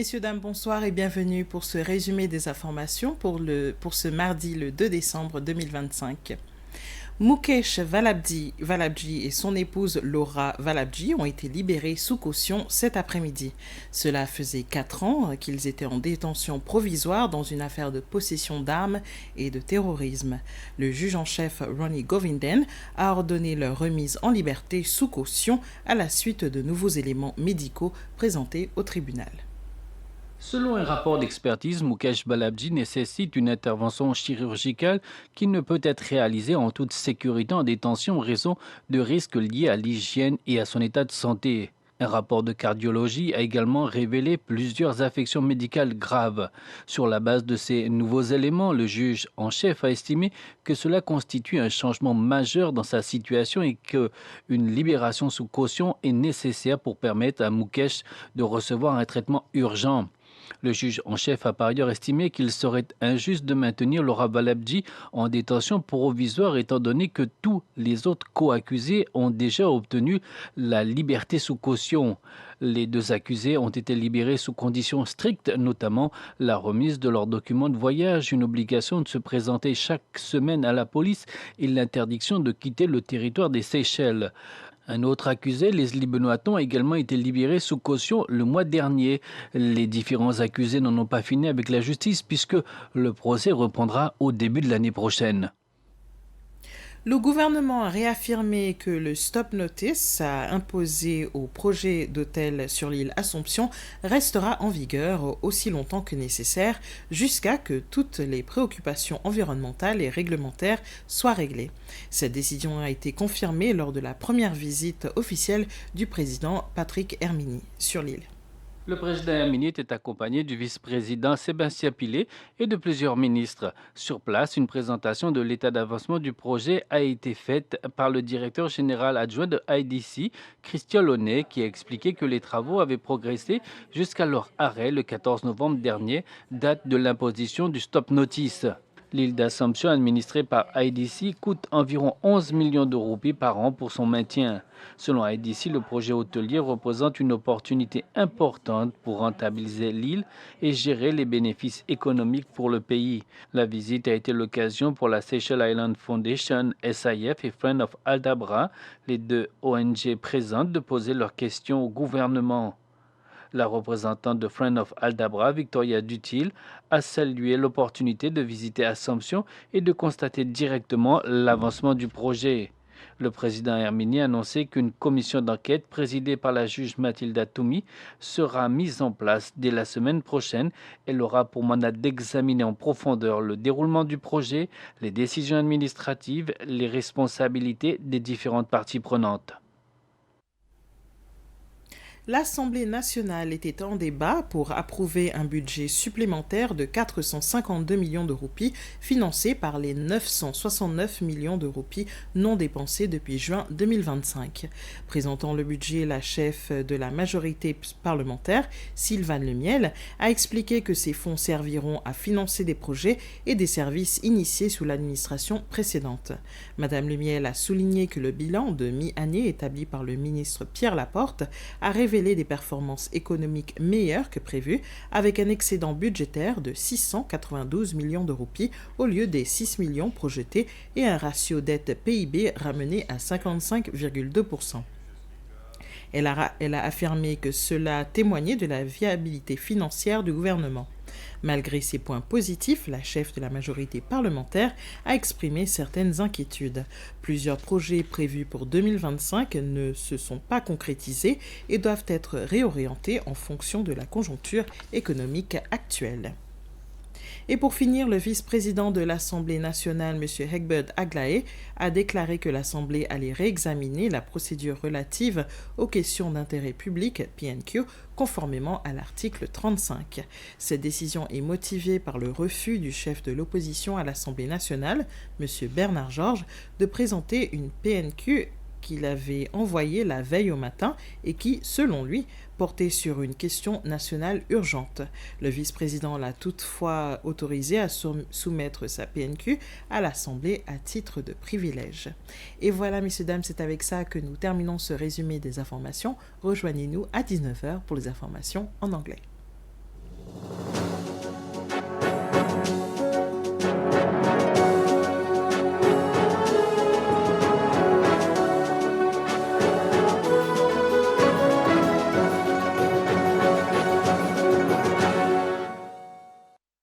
Messieurs, dames, bonsoir et bienvenue pour ce résumé des informations pour ce mardi le 2 décembre 2025. Mukesh Valabji et son épouse Laura Valabji ont été libérés sous caution cet après-midi. Cela faisait 4 ans qu'ils étaient en détention provisoire dans une affaire de possession d'armes et de terrorisme. Le juge en chef Ronnie Govinden a ordonné leur remise en liberté sous caution à la suite de nouveaux éléments médicaux présentés au tribunal. Selon un rapport d'expertise, Mukesh Balabji nécessite une intervention chirurgicale qui ne peut être réalisée en toute sécurité en détention en raison de risques liés à l'hygiène et à son état de santé. Un rapport de cardiologie a également révélé plusieurs affections médicales graves. Sur la base de ces nouveaux éléments, le juge en chef a estimé que cela constitue un changement majeur dans sa situation et qu'une libération sous caution est nécessaire pour permettre à Mukesh de recevoir un traitement urgent. Le juge en chef a par ailleurs estimé qu'il serait injuste de maintenir Laura Valabji en détention provisoire étant donné que tous les autres co-accusés ont déjà obtenu la liberté sous caution. Les deux accusés ont été libérés sous conditions strictes, notamment la remise de leurs documents de voyage, une obligation de se présenter chaque semaine à la police et l'interdiction de quitter le territoire des Seychelles. Un autre accusé, Leslie Benoîton, a également été libéré sous caution le mois dernier. Les différents accusés n'en ont pas fini avec la justice puisque le procès reprendra au début de l'année prochaine. Le gouvernement a réaffirmé que le stop notice imposé au projet d'hôtel sur l'île Assomption restera en vigueur aussi longtemps que nécessaire jusqu'à que toutes les préoccupations environnementales et réglementaires soient réglées. Cette décision a été confirmée lors de la première visite officielle du président Patrick Herminy sur l'île. Le président Herminy était accompagné du vice-président Sébastien Pillet et de plusieurs ministres. Sur place, une présentation de l'état d'avancement du projet a été faite par le directeur général adjoint de IDC, Christian Launay, qui a expliqué que les travaux avaient progressé jusqu'à leur arrêt le 14 novembre dernier, date de l'imposition du stop notice. L'île d'Assomption, administrée par IDC, coûte environ 11 millions de roupies par an pour son maintien. Selon IDC, le projet hôtelier représente une opportunité importante pour rentabiliser l'île et gérer les bénéfices économiques pour le pays. La visite a été l'occasion pour la Seychelles Island Foundation, SIF et Friends of Aldabra, les deux ONG présentes, de poser leurs questions au gouvernement. La représentante de Friends of Aldabra, Victoria Dutil, a salué l'opportunité de visiter Assomption et de constater directement l'avancement du projet. Le président Herminy a annoncé qu'une commission d'enquête présidée par la juge Mathilda Toumi sera mise en place dès la semaine prochaine. Elle aura pour mandat d'examiner en profondeur le déroulement du projet, les décisions administratives, les responsabilités des différentes parties prenantes. L'Assemblée nationale était en débat pour approuver un budget supplémentaire de 452 millions de roupies financé par les 969 millions de roupies non dépensés depuis juin 2025. Présentant le budget, la chef de la majorité parlementaire, Sylvane Lemiel, a expliqué que ces fonds serviront à financer des projets et des services initiés sous l'administration précédente. Madame Lemiel a souligné que le bilan de mi-année établi par le ministre Pierre Laporte a révélé des performances économiques meilleures que prévues, avec un excédent budgétaire de 692 millions de roupies au lieu des 6 millions projetés et un ratio dette-PIB ramené à 55,2%. Elle a affirmé que cela témoignait de la viabilité financière du gouvernement. Malgré ces points positifs, la chef de la majorité parlementaire a exprimé certaines inquiétudes. Plusieurs projets prévus pour 2025 ne se sont pas concrétisés et doivent être réorientés en fonction de la conjoncture économique actuelle. Et pour finir, le vice-président de l'Assemblée nationale, M. Egbert Aglaé, a déclaré que l'Assemblée allait réexaminer la procédure relative aux questions d'intérêt public, PNQ, conformément à l'article 35. Cette décision est motivée par le refus du chef de l'opposition à l'Assemblée nationale, M. Bernard Georges, de présenter une PNQ qu'il avait envoyée la veille au matin et qui, selon lui, portait sur une question nationale urgente. Le vice-président l'a toutefois autorisé à soumettre sa PNQ à l'Assemblée à titre de privilège. Et voilà, messieurs, dames, c'est avec ça que nous terminons ce résumé des informations. Rejoignez-nous à 19h pour les informations en anglais.